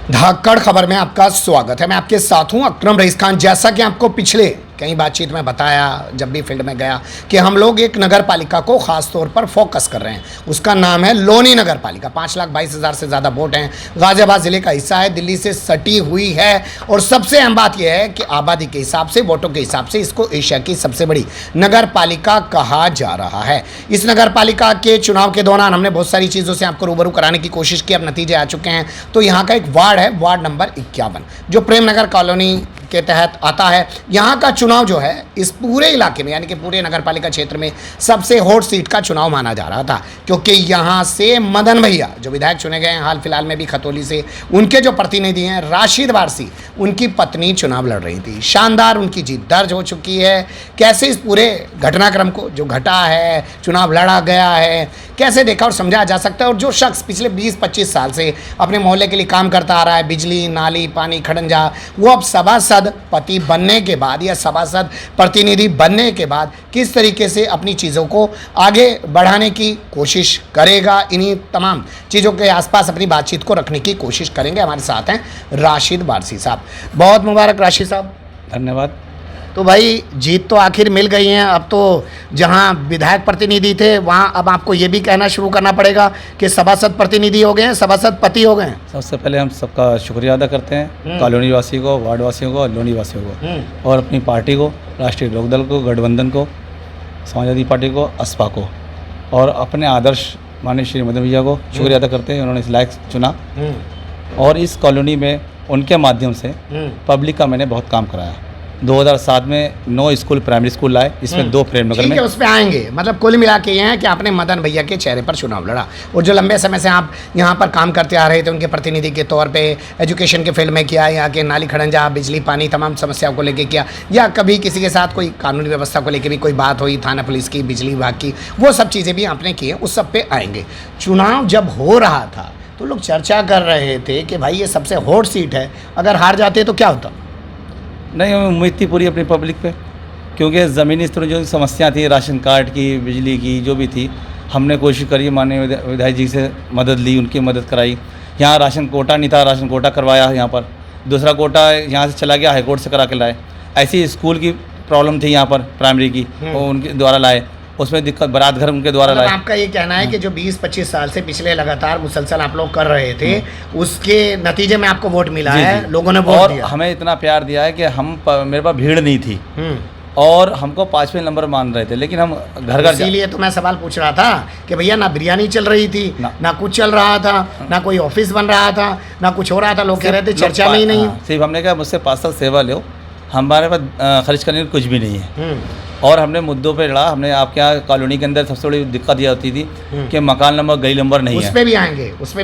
धाकड़ खबर में आपका स्वागत है। मैं आपके साथ हूं अकरम रईस खान। जैसा कि आपको पिछले कई बातचीत में बताया, जब भी फील्ड में गया, कि हम लोग एक नगर पालिका को खास तौर पर फोकस कर रहे हैं। उसका नाम है लोनी नगर पालिका। 5,22,000 से ज़्यादा वोट हैं। गाजियाबाद ज़िले का हिस्सा है, दिल्ली से सटी हुई है। और सबसे अहम बात यह है कि आबादी के हिसाब से, वोटों के हिसाब से इसको एशिया की सबसे बड़ी नगर पालिका कहा जा रहा है। इस नगर पालिका के चुनाव के दौरान हमने बहुत सारी चीज़ों से आपको रूबरू कराने की कोशिश की। अब नतीजे आ चुके हैं। तो यहाँ का एक वार्ड है, वार्ड नंबर 51, जो प्रेम नगर कॉलोनी के तहत आता है। यहाँ का चुनाव जो है इस पूरे इलाके में, यानी कि पूरे नगर पालिका क्षेत्र में सबसे हॉट सीट का चुनाव माना जा रहा था, क्योंकि यहाँ से मदन भैया जो विधायक चुने गए हैं हाल फिलहाल में भी खतौली से, उनके जो प्रतिनिधि हैं राशिद वारसी, उनकी पत्नी चुनाव लड़ रही थी। शानदार उनकी जीत दर्ज हो चुकी है। कैसे इस पूरे घटनाक्रम को जो घटा है, चुनाव लड़ा गया है, कैसे देखा और समझा जा सकता है। और जो शख्स पिछले 20-25 साल से अपने मोहल्ले के लिए काम करता आ रहा है, बिजली, नाली, पानी, खड़ंजा, वो अब सभासद पति बनने के बाद या सभासद प्रतिनिधि बनने के बाद किस तरीके से अपनी चीज़ों को आगे बढ़ाने की कोशिश करेगा, इन्हीं तमाम चीज़ों के आसपास अपनी बातचीत को रखने की कोशिश करेंगे। हमारे साथ हैं राशिद वारसी साहब। बहुत मुबारक राशिद साहब। धन्यवाद। तो भाई जीत तो आखिर मिल गई है। अब तो जहां विधायक प्रतिनिधि थे वहां अब आपको ये भी कहना शुरू करना पड़ेगा कि सभासद प्रतिनिधि हो गए हैं, सभासद पति हो गए हैं। सबसे पहले हम सबका शुक्रिया अदा करते हैं, कॉलोनी वासी को, वार्ड वासियों को, लोनी वासियों को, और अपनी पार्टी को, राष्ट्रीय लोकदल को, गठबंधन को, समाजवादी पार्टी को, असपा को, और अपने आदर्श माननीय श्री मदन भैया को शुक्रिया अदा करते हैं। उन्होंने इस लायक चुना और इस कॉलोनी में उनके माध्यम से पब्लिक का मैंने बहुत काम कराया। 2007 में 9 स्कूल, प्राइमरी स्कूल लाए, इसमें 2 प्रेमनगर में। उस पर आएंगे। मतलब कुल मिला के ये है कि आपने मदन भैया के चेहरे पर चुनाव लड़ा, और जो लंबे समय से आप यहाँ पर काम करते आ रहे थे उनके प्रतिनिधि के तौर पे, एजुकेशन के फील्ड में किया, यहाँ के नाली खड़ंजा, बिजली, पानी, तमाम समस्याओं को लेकर किया, या कभी किसी के साथ कोई कानूनी व्यवस्था को लेकर भी कोई बात हुई, थाना पुलिस की, बिजली विभाग की, वो सब चीज़ें भी आपने की हैं, उस सब पे आएंगे। चुनाव जब हो रहा था तो लोग चर्चा कर रहे थे कि भाई ये सबसे हॉट सीट है, अगर हार जाते तो क्या होता। नहीं, हमें उम्मीद थी पूरी अपनी पब्लिक पे, क्योंकि ज़मीनी स्तर जो समस्या थी, राशन कार्ड की, बिजली की, जो भी थी, हमने कोशिश करी, माननीय विधायक जी से मदद ली, उनकी मदद कराई। यहाँ राशन कोटा नहीं था, राशन कोटा करवाया यहाँ पर। दूसरा कोटा यहाँ से चला गया, हाईकोर्ट से करा के लाए। ऐसी स्कूल की प्रॉब्लम थी यहाँ पर, प्राइमरी की, वो उनके द्वारा लाए, उसमें दिक्कत बारात घर उनके द्वारा लाए। आपका ये कहना है कि जो 20-25 साल से पिछले लगातार मुसलसल आप लोग कर रहे थे, उसके नतीजे में आपको वोट मिला है, लोगों ने वोट दिया, हमें इतना प्यार दिया है कि मेरे पास भीड़ नहीं थी और हमको 5वें नंबर मान रहे थे, लेकिन हम घर घर। इसीलिए तो मैं सवाल पूछ रहा था कि भैया ना बिरयानी चल रही थी, ना कुछ चल रहा था, ना कोई ऑफिस बन रहा था, ना कुछ हो रहा था, लोग कह रहे थे चर्चा में ही नहीं। सिर्फ हमने कहा मुझसे 5 साल सेवा लो, हमारे पास खर्च करने को कुछ भी नहीं है। और हमने मुद्दों पे लड़ा। हमने आपके यहाँ कॉलोनी के अंदर सबसे बड़ी दिक्कत ये होती थी कि मकान नंबर, गली नंबर नहीं है। उस पर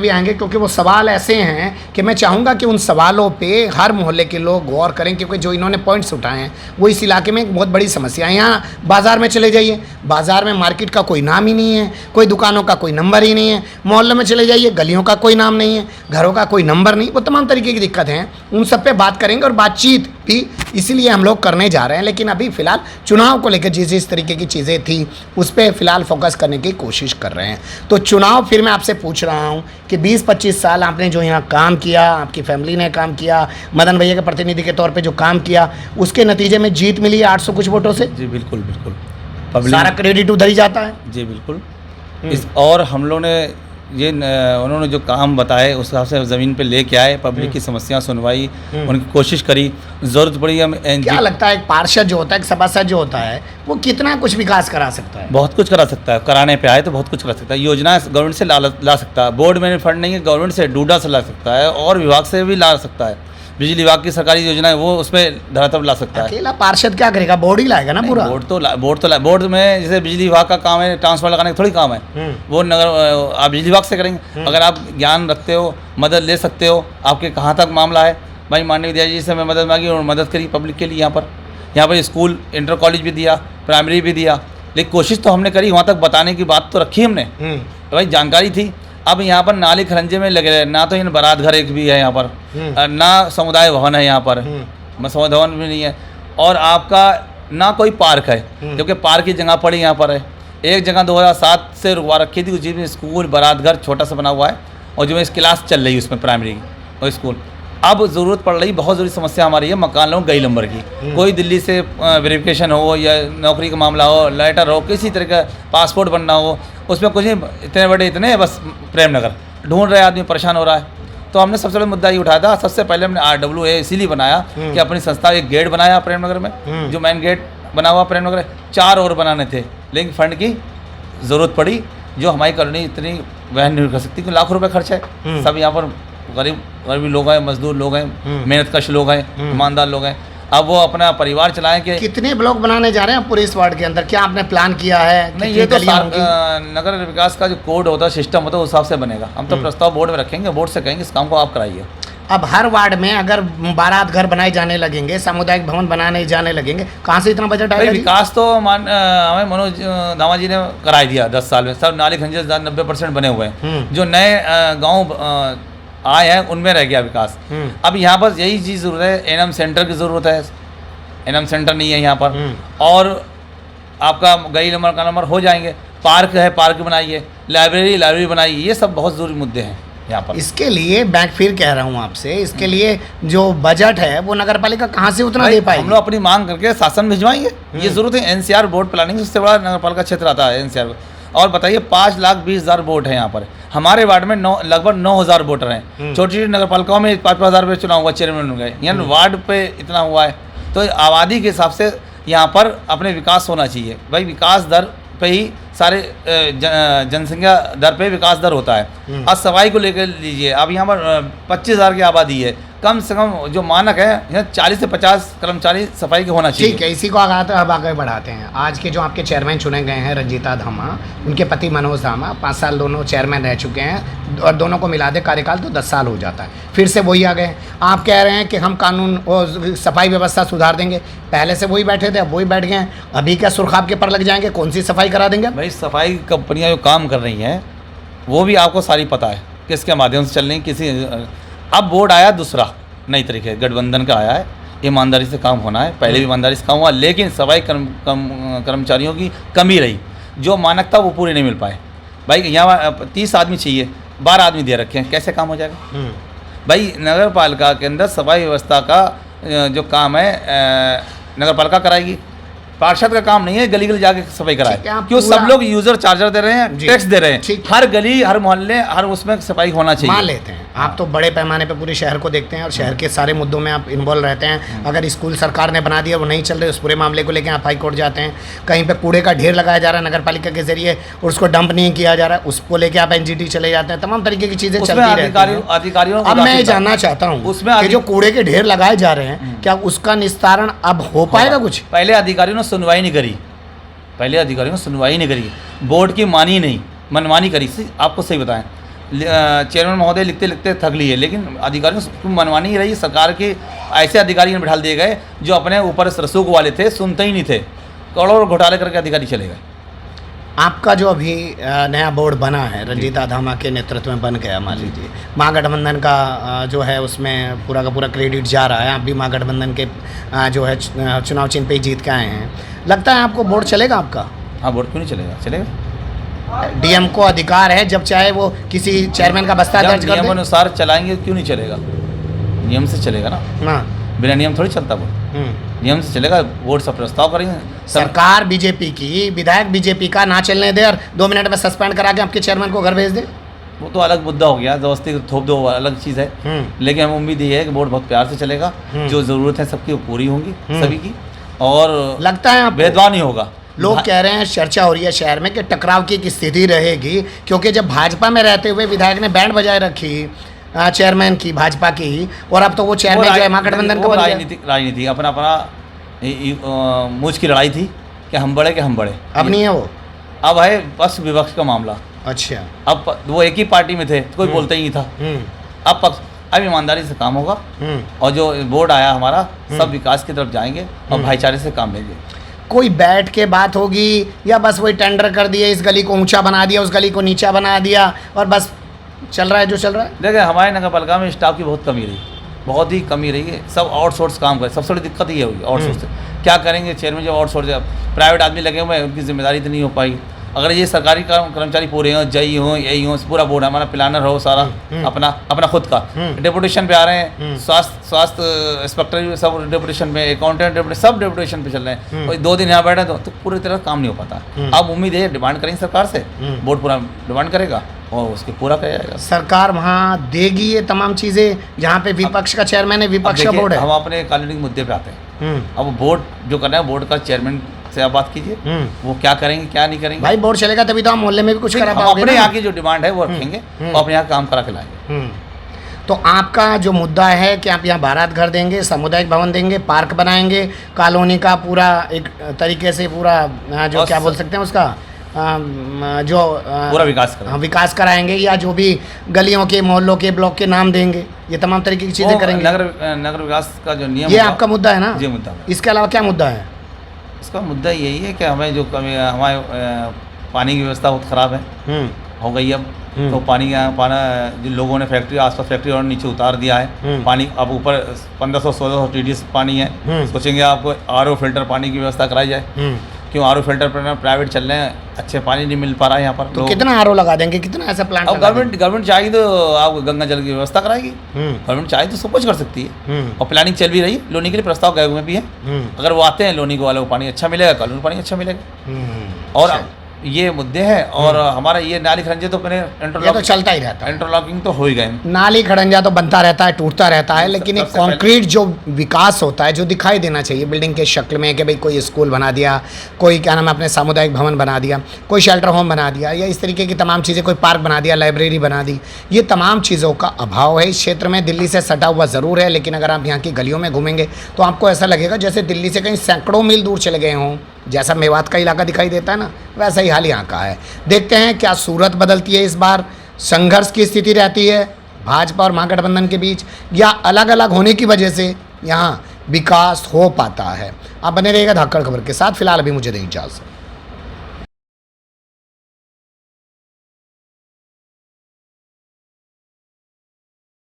भी आएंगे, क्योंकि वो सवाल ऐसे हैं कि मैं चाहूँगा कि उन सवालों पे हर मोहल्ले के लोग गौर करें, क्योंकि जो इन्होंने पॉइंट्स उठाए हैं वो इस इलाके में एक बहुत बड़ी समस्या है। यहाँ बाज़ार में चले जाइए, बाज़ार में मार्केट का कोई नाम ही नहीं है, कोई दुकानों का कोई नंबर ही नहीं है। मोहल्ले में चले जाइए, गलियों का कोई नाम नहीं है, घरों का कोई नंबर नहीं। वो तमाम तरीके की दिक्कतें हैं, उन सब पे बात करेंगे और बातचीत भी इसीलिए हम लोग करने जा रहे हैं। लेकिन अभी फ़िलहाल चुनाव को लेकर जिस तरीके की चीज़ें थी उस पर फ़िलहाल फोकस करने की कोशिश कर रहे हैं। तो चुनाव, फिर मैं आपसे पूछ रहा हूँ कि 20-25 साल आपने जो यहाँ काम किया, आपकी फैमिली ने काम किया, मदन भैया के प्रतिनिधि के तौर पे जो काम किया, उसके नतीजे में जीत मिली 800 कुछ वोटों से। जी बिल्कुल बिल्कुल, सारा क्रेडिट उधर ही जाता है। जी बिल्कुल। और हम लोगों ने उन्होंने जो काम बताए उस हिसाब से ज़मीन पे लेके आए, पब्लिक की समस्या सुनवाई, उनकी कोशिश करी, ज़रूरत पड़ी हम। क्या लगता है एक पार्षद जो होता है, एक सभासद जो होता है, वो कितना कुछ विकास करा सकता है? बहुत कुछ करा सकता है, कराने पे आए तो बहुत कुछ करा सकता है। योजनाएं गवर्नमेंट से ला सकता है, बोर्ड में फंड नहीं है, गवर्नमेंट से, डूडा से ला सकता है, और विभाग से भी ला सकता है। बिजली विभाग की सरकारी योजनाएं वो उसमें धरातल ला सकता है। अकेला पार्षद क्या करेगा? बोर्ड ही लाएगा ना पूरा। बोर्ड में जैसे बिजली विभाग का काम है, ट्रांसफर लगाने का थोड़ी काम है, वो नगर आप बिजली विभाग से करेंगे। अगर आप ज्ञान रखते हो, मदद ले सकते हो, आपके कहाँ तक मामला है, भाई माननीय विधायक जी से मैं मदद मांगी और मदद करी पब्लिक के लिए। यहाँ पर स्कूल, इंटर कॉलेज भी दिया, प्राइमरी भी दिया, लेकिन कोशिश तो हमने करी, वहाँ तक बताने की बात तो रखी हमने, भाई जानकारी थी। अब यहाँ पर नाली खरंजे में लगे रहे, ना तो इन बारात घर एक भी है यहाँ पर, ना समुदाय भवन है यहाँ पर, समुदाय भवन भी नहीं है, और आपका ना कोई पार्क है, जबकि पार्क की जगह पड़ी यहाँ पर है। एक जगह 2007 से रुकवा रखी थी, जिसमें स्कूल, बारात घर छोटा सा बना हुआ है, और जो इस क्लास चल रही है उसमें प्राइमरी की, और स्कूल। अब ज़रूरत पड़ रही, बहुत ज़रूरी समस्या हमारी है मकान लोगों गई नंबर की। कोई दिल्ली से वेरिफिकेशन हो या नौकरी का मामला हो, लेटर हो, किसी तरह का पासपोर्ट बनना हो, उसमें कुछ नहीं, इतने बड़े इतने बस प्रेम नगर ढूंढ रहे आदमी, परेशान हो रहा है। तो हमने सबसे बड़ा मुद्दा ये उठाया था। सबसे पहले हमने RWA इसीलिए बनाया कि अपनी संस्था एक गेट बनाया प्रेम नगर में, जो मेन गेट बना हुआ प्रेम नगर, 4 और बनाने थे, लेकिन फंड की ज़रूरत पड़ी, जो हमारी कॉलोनी इतनी वहन नहीं कर सकती, क्योंकि लाखों रुपए खर्च है। सब यहाँ पर गरीबी लोग हैं, मजदूर लोग हैं, मेहनतकश लोग हैं, ईमानदार लोग हैं। अब वो अपना परिवार चलाएं कि कितने ब्लॉक बनाने जा रहे हैं पूरे इस वार्ड के अंदर? क्या आपने प्लान किया है? नहीं, ये तो नगर विकास का जो कोड होता है, सिस्टम होता है, उस हिसाब से बनेगा। हम तो प्रस्ताव बोर्ड में रखेंगे, बोर्ड से कहेंगे इस काम को आप कराइए। अब हर वार्ड में अगर 12 घर बनाए जाने लगेंगे, सामुदायिक भवन बनाने जाने लगेंगे, कहाँ से इतना बजट आएगा? विकास तो हमें मनोज धामा जी ने करा दिया 10 साल में। सब नाली खंजे 90% बने हुए हैं। जो नए गाँव आए हैं उनमें रह गया विकास। अब यहाँ पर यही चीज़ ज़रूरत है, NM सेंटर की ज़रूरत है। NM सेंटर नहीं है यहाँ पर, और आपका गली नंबर का नंबर हो जाएंगे। पार्क है, पार्क बनाइए, लाइब्रेरी बनाइए, ये सब बहुत ज़रूरी मुद्दे हैं यहाँ पर। इसके लिए मैं फिर कह रहा हूँ आपसे, इसके लिए जो बजट है वो नगर पालिका कहाँ से उतना दे पाएगी? हम लोग अपनी मांग करके शासन भिजवाएंगे, ये ज़रूरत है। NCR बोर्ड प्लानिंग सबसे बड़ा नगर पालिका क्षेत्र आता है NCR। और बताइए 5,20,000 वोट है यहाँ पर। हमारे वार्ड में लगभग 9,000 वोटर हैं। छोटी छोटी नगर पालिकाओं में 5,000 रुपये चुनाव हुआ, चेयरमैन गए, यानी वार्ड पे इतना हुआ है। तो आबादी के हिसाब से यहाँ पर अपने विकास होना चाहिए भाई। विकास दर पे ही सारे जनसंख्या दर पे विकास दर होता है। आज सफाई को लेकर लीजिए, अब यहाँ पर 25,000 की आबादी है, कम से कम जो मानक है यहाँ 40 से 50 कर्मचारी सफाई के होना चाहिए। ठीक है, इसी को अब आगे बढ़ाते हैं। आज के जो आपके चेयरमैन चुने गए हैं, रंजीता धामा, उनके पति मनोज धामा, 5 साल दोनों चेयरमैन रह चुके हैं, और दोनों को मिला दे कार्यकाल तो 10 साल हो जाता है। फिर से वही आ गए। आप कह रहे हैं कि हम कानून और सफाई व्यवस्था सुधार देंगे। पहले से वही बैठे थे, अब वही बैठ गए हैं। अभी क्या सुरखाब के पर लग जाएंगे? कौन सी सफाई करा देंगे? भाई सफाई कंपनियाँ जो काम कर रही हैं वो भी आपको सारी पता है किसके माध्यम से चल रही, किसी। अब बोर्ड आया दूसरा नई तरीके, गठबंधन का आया है, ईमानदारी से काम होना है। पहले भी ईमानदारी से काम हुआ, लेकिन सफाई कर्मचारियों की कमी रही, जो मानक था वो पूरी नहीं मिल पाए। भाई यहाँ 30 आदमी चाहिए, 12 आदमी दे रखे हैं, कैसे काम हो जाएगा? भाई नगर पालिका के अंदर सफाई व्यवस्था का जो काम है नगर पालिका कराएगी, पार्षद का काम नहीं है गली गली जाके सफाई कराए। क्यों? सब लोग यूजर चार्जर दे रहे हैं, टैक्स दे रहे हैं, हर गली, हर मोहल्ले, हर उसमें सफाई होना चाहिए। मान लेते हैं आप तो बड़े पैमाने पे पूरे शहर को देखते हैं और शहर के सारे मुद्दों में आप इन्वॉल्व रहते हैं। अगर स्कूल सरकार ने बना दिया, वो नहीं चल रहे, उस पूरे मामले को लेकर आप हाई कोर्ट जाते हैं। कहीं पे कूड़े का ढेर लगाया जा रहा है नगर पालिका के जरिए और उसको डंप नहीं किया जा रहा है, उसको लेके आप NGT चले जाते हैं। तमाम तरीके की चीज़ें चलती रहती हैं। अधिकारियों अब मैं जानना चाहता हूँ उसमें जो कूड़े के ढेर लगाए जा रहे हैं, क्या उसका निस्तारण अब हो पाएगा? कुछ पहले अधिकारियों ने सुनवाई नहीं करी, बोर्ड की मानी नहीं, मनमानी करी। आपको सही बताएं, चेयरमैन महोदय लिखते लिखते थक लिए, लेकिन अधिकारियों से मनमानी ही रही। सरकार के ऐसे अधिकारी बिठा दिए गए जो अपने ऊपर रसूख वाले थे, सुनते ही नहीं थे, करोड़ों घोटाले करके अधिकारी चले गए। आपका जो अभी नया बोर्ड बना है, रंजीता धामा के नेतृत्व में बन गया, मान लीजिए महागठबंधन का जो है उसमें पूरा का पूरा क्रेडिट जा रहा है। आप भी महागठबंधन के जो है चुनाव चिन्ह पे ही जीत के आए हैं। लगता है आपको बोर्ड चलेगा आपका? हाँ, बोर्ड क्यों नहीं चलेगा? चलेगा। DM को अधिकार है, जब चाहे वो किसी चेयरमैन का बस्ता दर्ज कर दे। नियम अनुसार चलाएंगे, क्यों नहीं चलेगा? नियम से चलेगा ना। हाँ, बिना नियम थोड़ी चलता बोर्ड। नियम से चलेगा। बोर्ड सब प्रस्ताव करेंगे। सरकार बीजेपी की, विधायक बीजेपी का ना चलने दे और 2 मिनट में सस्पेंड करा के आपके चेयरमैन को घर भेज दे, वो तो अलग मुद्दा हो गया। जबरदस्ती थोप दो, अलग चीज़ है। लेकिन हम उम्मीद ये है कि बोर्ड बहुत प्यार से चलेगा, जो ज़रूरत है सबकी वो पूरी होंगी, सभी की, और लगता है भेदभाव नहीं होगा। लोग कह रहे हैं, चर्चा हो रही है शहर में कि टकराव की एक स्थिति रहेगी, क्योंकि जब भाजपा में रहते हुए विधायक ने बैंड बजाए रखी चेयरमैन की, भाजपा की, और अब तो वो चेयरमैन जो है महागठबंधन का राजनीति अपना मूछ की लड़ाई थी कि हम बड़े। अब नहीं है वो, अब है बस विपक्ष का मामला। अच्छा, अब वो एक ही पार्टी में थे, कोई बोलता ही नहीं था। अब ईमानदारी से काम होगा, और जो बोर्ड आया हमारा, सब विकास की तरफ जाएंगे और भाईचारे से काम लेंगे। कोई बैठ के बात होगी या बस वही टेंडर कर दिया, इस गली को ऊंचा बना दिया, उस गली को नीचा बना दिया, और बस चल रहा है जो चल रहा है? देखिए, हमारे नगर पालिका में स्टाफ की बहुत कमी रही, बहुत ही कमी रही है। सब आउटसोर्स काम करे, सबसे बड़ी दिक्कत ये होगी आउटसोर्स से। क्या करेंगे चेयरमैन जब आउटसोर्स, प्राइवेट आदमी लगे हुए हैं, उनकी जिम्मेदारी तो नहीं हो पाई। अगर ये सरकारी कर्मचारी पूरे हों, जई हों, यही हों, पूरा बोर्ड हमारा प्लानर हो सारा अपना खुद का डेपुटेशन पे आ रहे हैं, स्वास्थ्य इंस्पेक्टर भी सब डेपुटेशन पे, अकाउंटेंट डेपुटेशन सब डेपुटेशन पे चल रहे हैं। और 2 दिन यहाँ बैठे तो पूरी तरह काम नहीं हो पाता। अब उम्मीद है डिमांड करेंगे सरकार से, बोर्ड पूरा डिमांड करेगा और उसके पूरा किया जाएगा। सरकार वहाँ देगी ये तमाम चीज़ें जहाँ पे विपक्ष का चेयरमैन है, विपक्ष का बोर्ड है। हम अपने कॉलोनी के मुद्दे पे आते हैं। अब बोर्ड जो करना है, बोर्ड का चेयरमैन से आप बात कीजिए, वो क्या करेंगे क्या नहीं करेंगे। भाई बोर्ड चलेगा तभी तो हम मोहल्ले में भी कुछ करा हम पाओगे अपने ना। यहाँ की जो डिमांड है वो रखेंगे और अपने यहाँ काम करा के लाएंगे। तो आपका जो मुद्दा है कि आप यहाँ बारात घर देंगे, सामुदायिक भवन देंगे, पार्क बनाएंगे, कॉलोनी का पूरा एक तरीके से पूरा जो क्या बोल सकते हैं उसका जो पूरा विकास करेंगे। विकास कराएंगे, या जो भी गलियों के, मोहल्लों के, ब्लॉक के नाम देंगे, ये तमाम तरीके की चीज़ें करेंगे। नगर विकास का जो नियम ये आपका मुद्दा है ना? जी मुद्दा। इसके अलावा क्या मुद्दा है? इसका मुद्दा यही है कि हमें जो हमारे पानी की व्यवस्था बहुत ख़राब है, हो गई अब तो पानी जिन लोगों ने फैक्ट्री आसपास फैक्ट्री और नीचे उतार दिया है, पानी अब ऊपर 1500-1600 TDS पानी है। सोचेंगे आपको RO फिल्टर पानी की व्यवस्था कराई जाए, क्यों RO फिल्टर प्राइवेट चल रहे हैं, अच्छे पानी नहीं मिल पा रहा है यहाँ पर। तो कितना RO लगा देंगे, कितना ऐसा प्लांट? अब गवर्नमेंट चाहेगी तो आप गंगा जल की व्यवस्था कराएगी। गवर्नमेंट चाहे तो सब कुछ कर सकती है और प्लानिंग चल भी रही है। लोनी के लिए प्रस्ताव गए हुए भी है, अगर वो आते हैं लोनी को वालों को पानी अच्छा मिलेगा, कॉलोनी को पानी अच्छा मिलेगा। और ये मुद्दे हैं और हमारा ये नाली खरंजे तो अपने ये तो चलता ही रहता है, इंटरलॉकिंग तो हो ही गए। नाली खड़ंजा तो बनता रहता है, टूटता रहता है, लेकिन एक कंक्रीट जो विकास होता है, जो दिखाई देना चाहिए बिल्डिंग के शक्ल में, कि भाई कोई स्कूल बना दिया, कोई क्या नाम है अपने सामुदायिक भवन बना दिया, कोई शेल्टर होम बना दिया, या इस तरीके की तमाम चीज़ें, कोई पार्क बना दिया, लाइब्रेरी बना दी, ये तमाम चीज़ों का अभाव है इस क्षेत्र में। दिल्ली से सटा हुआ ज़रूर है, लेकिन अगर आप यहाँ की गलियों में घूमेंगे तो आपको ऐसा लगेगा जैसे दिल्ली से कहीं सैकड़ों मील दूर चले गए हों। जैसा मेवात का इलाका दिखाई देता है ना, वैसा ही हाल यहाँ का है। देखते हैं क्या सूरत बदलती है इस बार, संघर्ष की स्थिति रहती है भाजपा और महागठबंधन के बीच, या अलग अलग होने की वजह से यहाँ विकास हो पाता है। आप बने रहिएगा धाकड़ खबर के साथ। फिलहाल अभी मुझे दें इजाज़त।